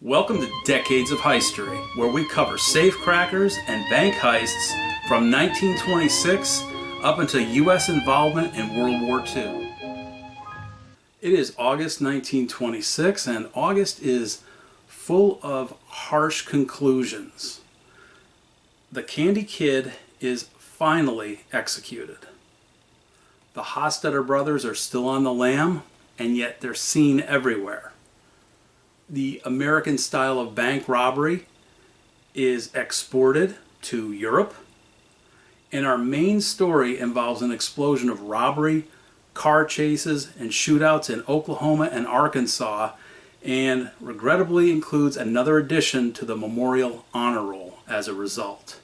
Welcome to Decades of History, where we cover safecrackers and bank heists from 1926 up until U.S. involvement in World War II. It is August 1926, and August is full of harsh conclusions. The Candy Kid is finally executed. The Hostetter Brothers are still on the lam, and yet they're seen everywhere. The American style of bank robbery is exported to Europe, and our main story involves an explosion of robbery, car chases, and shootouts in Oklahoma and Arkansas, and regrettably includes another addition to the Memorial Honor Roll as a result.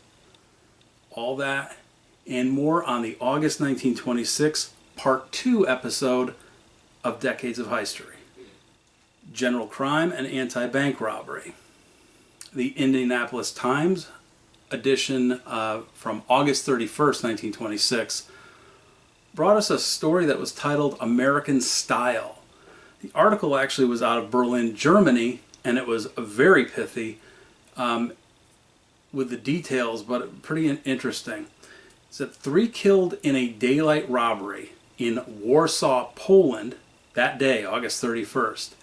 All that and more on the August 1926 Part 2 episode of Decades of History. General crime and anti-bank robbery. The Indianapolis Times edition from August 31st, 1926 brought us a story that was titled American Style. The article actually was out of Berlin, Germany, and it was very pithy with the details, but pretty interesting. It said 3 killed in a daylight robbery in Warsaw, Poland that day, August 31st.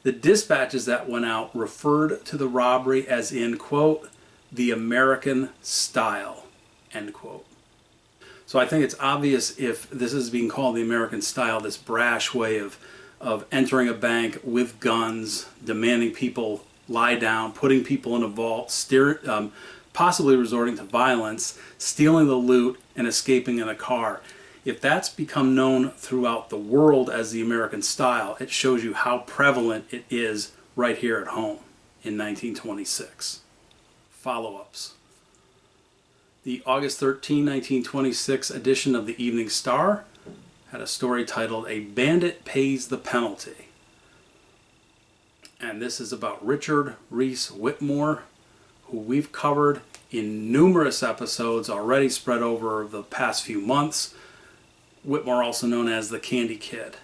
The dispatches that went out referred to the robbery as in, quote, the American style, end quote. So I think it's obvious if this is being called the American style, this brash way of entering a bank with guns, demanding people lie down, putting people in a vault, possibly resorting to violence, stealing the loot, and escaping in a car. If that's become known throughout the world as the American style, it shows you how prevalent it is right here at home in 1926. Follow-ups. The August 13, 1926 edition of the Evening Star had a story titled A Bandit Pays the Penalty. And this is about Richard Reese Whittemore, who we've covered in numerous episodes already spread over the past few months. Whittemore, also known as the Candy Kid.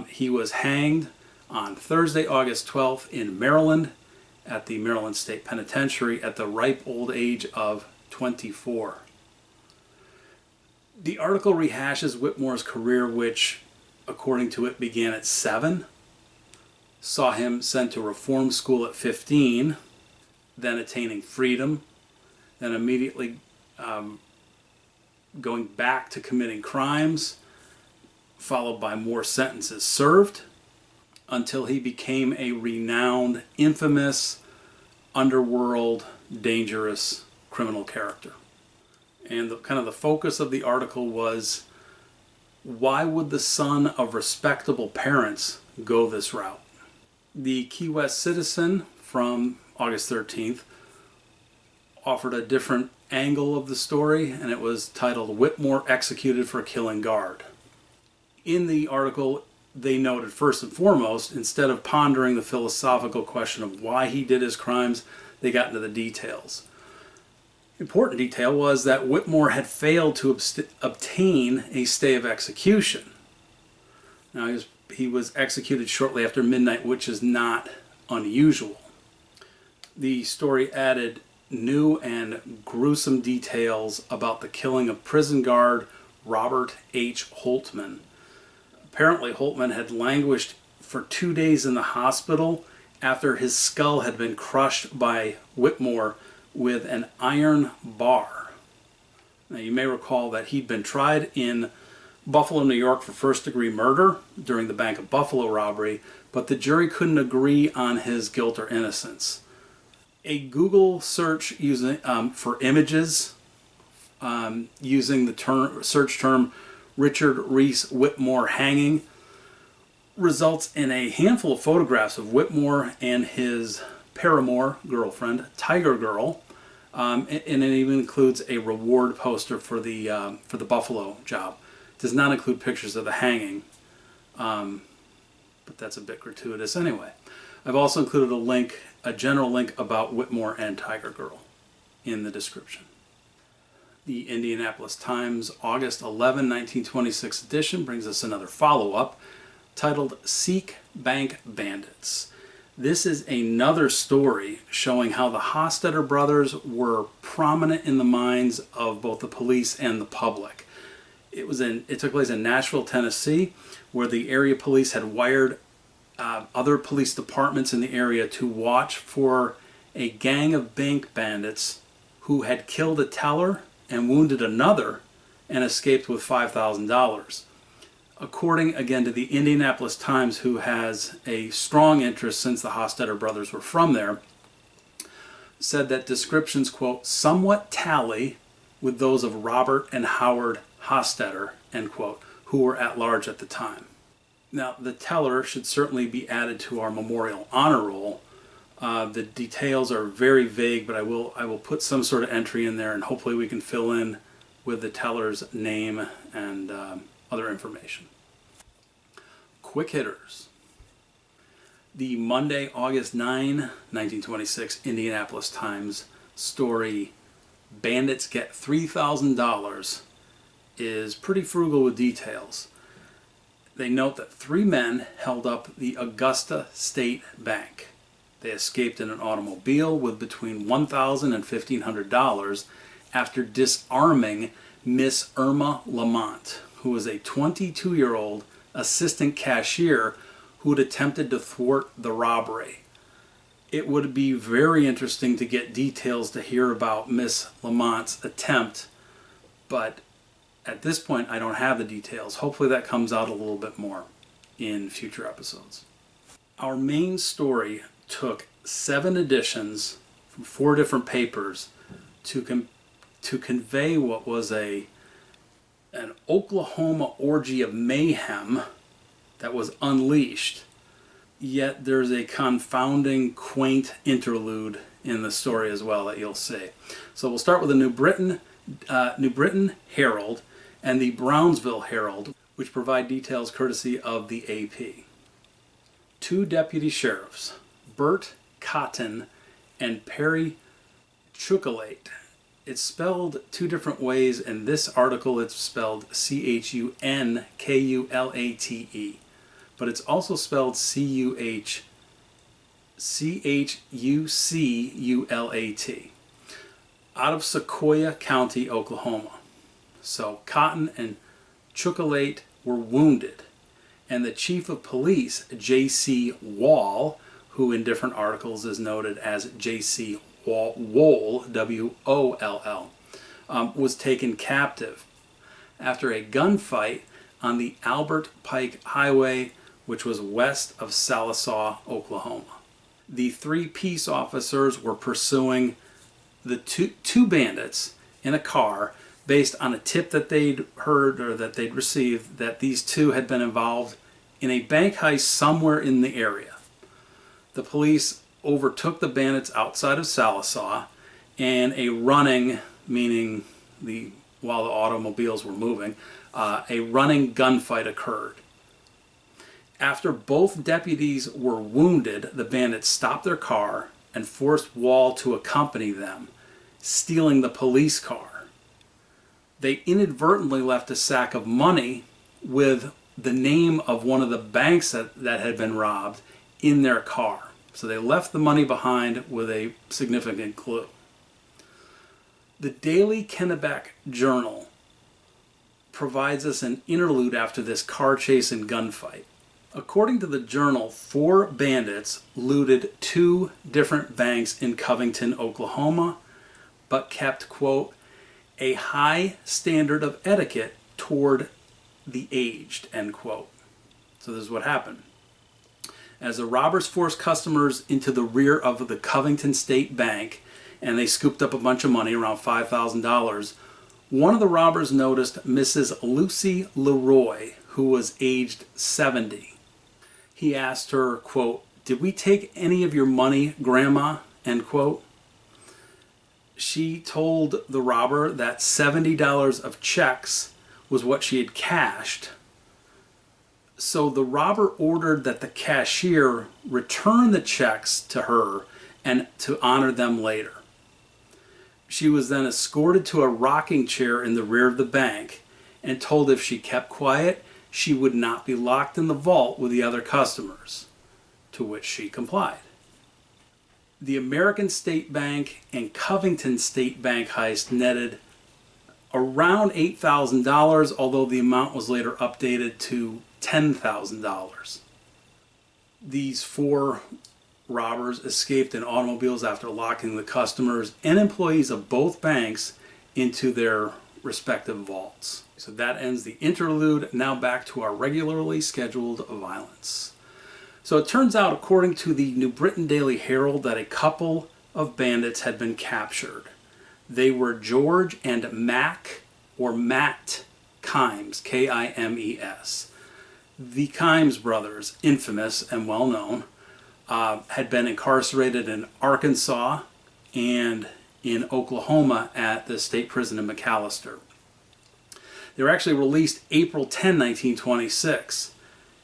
He was hanged on Thursday, August 12th in Maryland at the Maryland State Penitentiary at the ripe old age of 24. The article rehashes Whittemore's career, which, according to it, began at 7, saw him sent to reform school at 15, then attaining freedom, then immediately going back to committing crimes, followed by more sentences served, until he became a renowned, infamous, underworld, dangerous criminal character. And the focus of the article was, why would the son of respectable parents go this route? The Key West Citizen from August 13th offered a different angle of the story, and it was titled Whittemore Executed for Killing Guard. In the article, they noted first and foremost, instead of pondering the philosophical question of why he did his crimes, they got into the details. Important detail was that Whittemore had failed to obtain a stay of execution. Now, he was executed shortly after midnight, which is not unusual. The story added new and gruesome details about the killing of prison guard Robert H. Holtman. Apparently, Holtman had languished for 2 days in the hospital after his skull had been crushed by Whittemore with an iron bar. Now, you may recall that he'd been tried in Buffalo, New York for first-degree murder during the Bank of Buffalo robbery, but the jury couldn't agree on his guilt or innocence. A Google search using for images using the search term Richard Reese Whittemore hanging results in a handful of photographs of Whittemore and his paramour girlfriend, Tiger Girl, and it even includes a reward poster for the Buffalo job. It does not include pictures of the hanging, but that's a bit gratuitous anyway. I've also included a general link about Whittemore and Tiger Girl in the description. The Indianapolis Times August 11, 1926 edition brings us another follow-up titled Seek Bank Bandits. This is another story showing how the Hostetter brothers were prominent in the minds of both the police and the public. It took place in Nashville, Tennessee, where the area police had wired other police departments in the area to watch for a gang of bank bandits who had killed a teller and wounded another and escaped with $5,000. According, again, to the Indianapolis Times, who has a strong interest since the Hostetter brothers were from there, said that descriptions, quote, somewhat tally with those of Robert and Howard Hostetter, end quote, who were at large at the time. Now, the teller should certainly be added to our memorial honor roll. The details are very vague, but I will put some sort of entry in there, and hopefully we can fill in with the teller's name and other information. Quick hitters. The Monday, August 9, 1926 Indianapolis Times story, Bandits Get $3,000, is pretty frugal with details. They note that 3 men held up the Augusta State Bank. They escaped in an automobile with between $1,000 and $1,500 after disarming Miss Irma Lamont, who was a 22-year-old assistant cashier who had attempted to thwart the robbery. It would be very interesting to get details to hear about Miss Lamont's attempt, but at this point I don't have the details. Hopefully that comes out a little bit more in future episodes. Our main story took 7 editions from 4 different papers to convey what was an Oklahoma orgy of mayhem that was unleashed. Yet there's a confounding, quaint interlude in the story as well that you'll see. So we'll start with the New Britain Herald and the Brownsville Herald, which provide details courtesy of the AP. 2 deputy sheriffs, Bert Cotton and Perry Chuckalate. It's spelled 2 different ways. In this article it's spelled Chunkulate, but it's also spelled Chuculat, out of Sequoyah County, Oklahoma. So Cotton and Chuckalate were wounded, and the chief of police, J.C. Wall, who in different articles is noted as J.C. Woll, W-O-L-L, was taken captive after a gunfight on the Albert Pike Highway, which was west of Sallisaw, Oklahoma. The 3 peace officers were pursuing the two bandits in a car based on a tip that they'd heard or that they'd received that these 2 had been involved in a bank heist somewhere in the area. The police overtook the bandits outside of Sallisaw, and a running, meaning while the automobiles were moving, a running gunfight occurred. After both deputies were wounded, the bandits stopped their car and forced Wall to accompany them, stealing the police car. They inadvertently left a sack of money with the name of one of the banks that had been robbed in their car. So they left the money behind with a significant clue. The Daily Kennebec Journal provides us an interlude after this car chase and gunfight. According to the journal, 4 bandits looted 2 different banks in Covington, Oklahoma, but kept, quote, a high standard of etiquette toward the aged, end quote. So this is what happened. As the robbers forced customers into the rear of the Covington State Bank, and they scooped up a bunch of money, around $5,000, one of the robbers noticed Mrs. Lucy Leroy, who was aged 70. He asked her, quote, did we take any of your money, Grandma, end quote. She told the robber that $70 of checks was what she had cashed. So the robber ordered that the cashier return the checks to her and to honor them later. She was then escorted to a rocking chair in the rear of the bank and told if she kept quiet, she would not be locked in the vault with the other customers, to which she complied. The American State Bank and Covington State Bank heist netted around $8,000, although the amount was later updated to $10,000. These four robbers escaped in automobiles after locking the customers and employees of both banks into their respective vaults. So that ends the interlude. Now back to our regularly scheduled violence. So it turns out, according to the New Britain Daily Herald, that a couple of bandits had been captured. They were George and Matt Kimes, K-I-M-E-S. The Kimes brothers, infamous and well known, had been incarcerated in Arkansas and in Oklahoma at the state prison in McAlester. They were actually released April 10, 1926.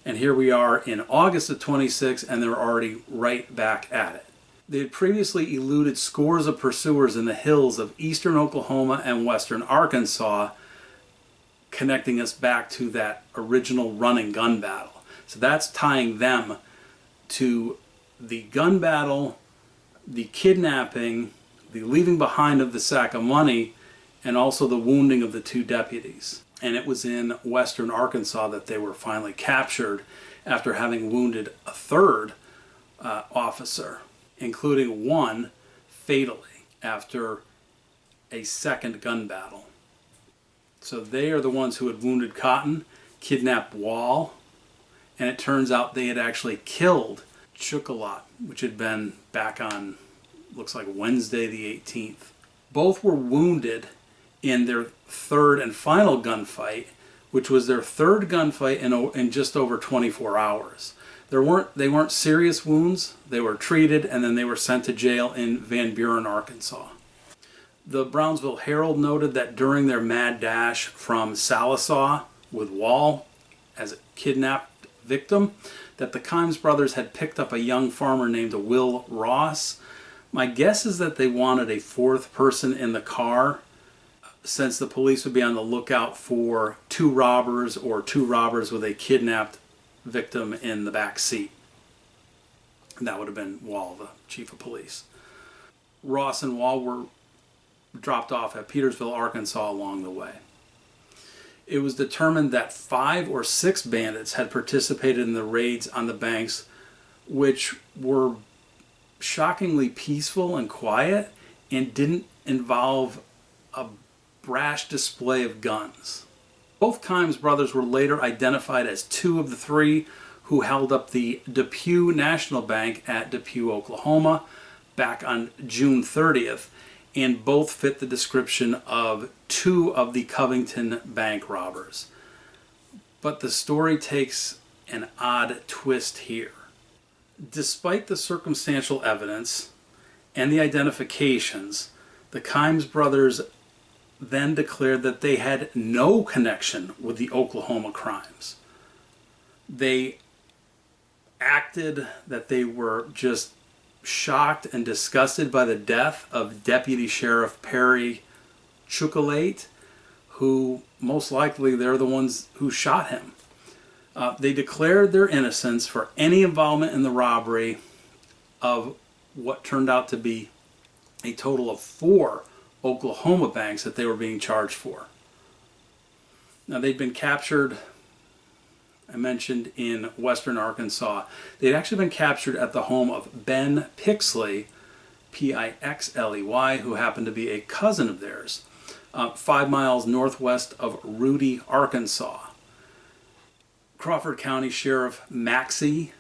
And here we are in August of 26, and they're already right back at it. They had previously eluded scores of pursuers in the hills of eastern Oklahoma and western Arkansas, connecting us back to that original run and gun battle. So that's tying them to the gun battle, the kidnapping, the leaving behind of the sack of money, and also the wounding of the two deputies. And it was in western Arkansas that they were finally captured after having wounded a third officer, including one fatally after a second gun battle. So they are the ones who had wounded Cotton, kidnapped Wall, and it turns out they had actually killed Chocolate, which had been back on, looks like Wednesday the 18th. Both were wounded in their third and final gunfight, which was their third gunfight in just over 24 hours. They weren't serious wounds. They were treated, and then they were sent to jail in Van Buren, Arkansas. The Brownsville Herald noted that during their mad dash from Sallisaw with Wall as a kidnapped victim, that the Kimes brothers had picked up a young farmer named Will Ross. My guess is that they wanted a fourth person in the car, since the police would be on the lookout for two robbers or two robbers with a kidnapped victim in the back seat. And that would have been Wall, the chief of police. Ross and Wall were dropped off at Petersville, Arkansas along the way. It was determined that 5 or 6 bandits had participated in the raids on the banks, which were shockingly peaceful and quiet and didn't involve a brash display of guns. Both Kimes brothers were later identified as 2 of the 3 who held up the Depew National Bank at Depew, Oklahoma back on June 30th, and both fit the description of 2 of the Covington Bank robbers. But the story takes an odd twist here. Despite the circumstantial evidence and the identifications, the Kimes brothers then declared that they had no connection with the Oklahoma crimes. They acted that they were just shocked and disgusted by the death of Deputy Sheriff Perry Chocolate, who most likely they're the ones who shot him. They declared their innocence for any involvement in the robbery of what turned out to be a total of 4 Oklahoma banks that they were being charged for. Now, they'd been captured, I mentioned, in western Arkansas. They'd actually been captured at the home of Ben Pixley, P-I-X-L-E-Y, who happened to be a cousin of theirs, 5 miles northwest of Rudy, Arkansas. Crawford County Sheriff Maxey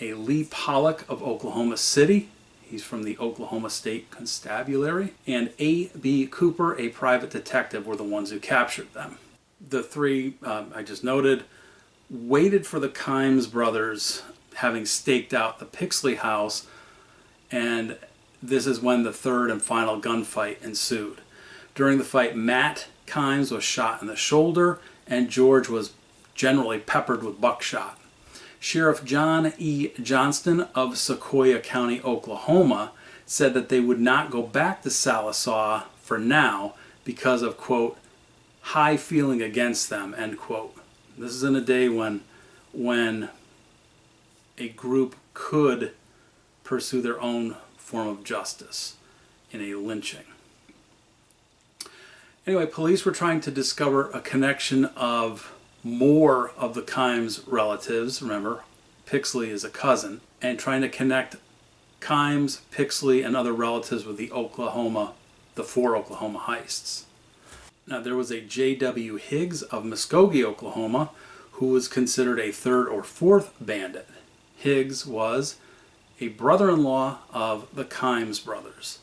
A. Lee Pollock of Oklahoma City, he's from the Oklahoma State Constabulary, and A.B. Cooper, a private detective, were the ones who captured them. The 3 I just noted waited for the Kimes brothers, having staked out the Pixley house, and this is when the third and final gunfight ensued. During the fight, Matt Kimes was shot in the shoulder, and George was generally peppered with buckshot. Sheriff John E. Johnston of Sequoyah County, Oklahoma, said that they would not go back to Sallisaw for now because of, quote, high feeling against them, end quote. This is in a day when a group could pursue their own form of justice in a lynching. Anyway, police were trying to discover a connection of more of the Kimes relatives. Remember, Pixley is a cousin, and trying to connect Kimes, Pixley, and other relatives with the four Oklahoma heists. Now, there was a J.W. Higgs of Muskogee, Oklahoma, who was considered a third or fourth bandit. Higgs was a brother-in-law of the Kimes brothers.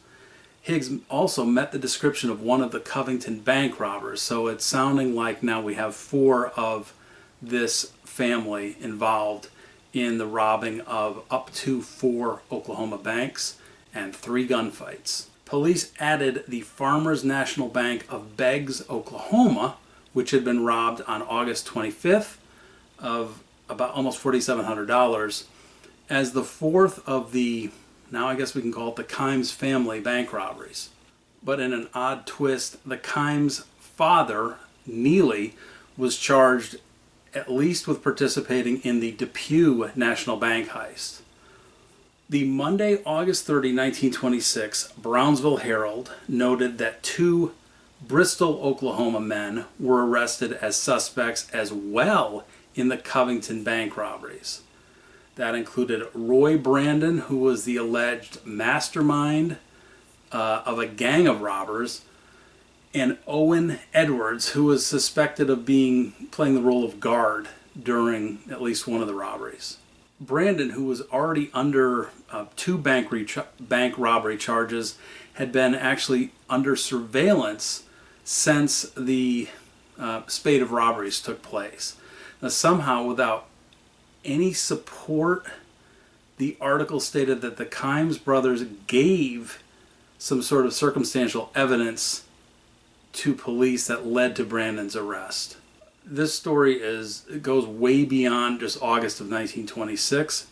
Higgs also met the description of one of the Covington bank robbers, so it's sounding like now we have four of this family involved in the robbing of up to 4 Oklahoma banks and 3 gunfights. Police added the Farmers National Bank of Beggs, Oklahoma, which had been robbed on August 25th of about almost $4,700, as the fourth of the, now I guess we can call it the Kimes family bank robberies. But in an odd twist, the Kimes father, Neely, was charged at least with participating in the Depew National Bank heist. The Monday, August 30, 1926, Brownsville Herald noted that 2 Bristol, Oklahoma men were arrested as suspects as well in the Covington bank robberies. That included Roy Brandon, who was the alleged mastermind of a gang of robbers, and Owen Edwards, who was suspected of playing the role of guard during at least one of the robberies. Brandon, who was already under 2 bank robbery charges, had been actually under surveillance since the spate of robberies took place. Now, somehow, without any support, the article stated that the Kimes brothers gave some sort of circumstantial evidence to police that led to Brandon's arrest. This story goes way beyond just August of 1926.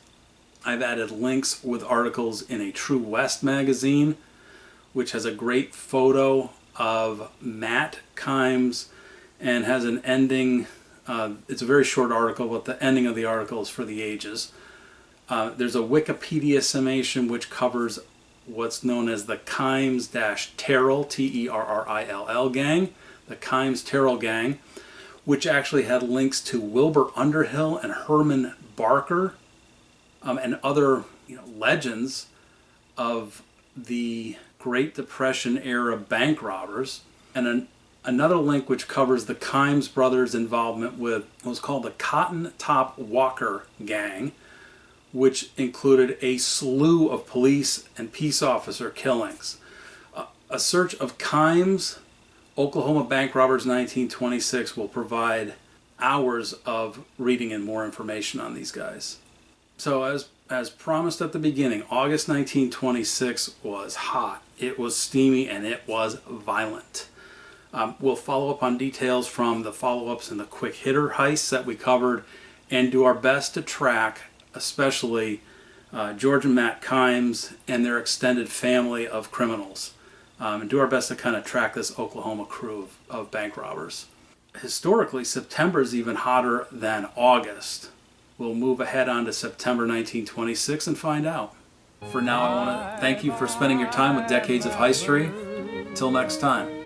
I've added links with articles in a True West magazine, which has a great photo of Matt Kimes and has an ending. It's a very short article, but the ending of the article is for the ages. There's a Wikipedia summation which covers what's known as the Kimes-Terrell, T-E-R-R-I-L-L gang, the Kimes-Terrell gang, which actually had links to Wilbur Underhill and Hermann Barker, and other legends of the Great Depression era bank robbers, and another link which covers the Kimes brothers' involvement with what was called the Cotton Top Walker gang, which included a slew of police and peace officer killings. A search of Kimes, Oklahoma bank robbers 1926 will provide hours of reading and more information on these guys. So as promised at the beginning, August 1926 was hot, it was steamy, and it was violent. We'll follow up on details from the follow-ups and the quick hitter heists that we covered, and do our best to track especially George and Matt Kimes and their extended family of criminals, and do our best to kind of track this Oklahoma crew of bank robbers. Historically, September is even hotter than August. We'll move ahead on to September 1926 and find out. For now, I want to thank you for spending your time with Decades of History. Until next time.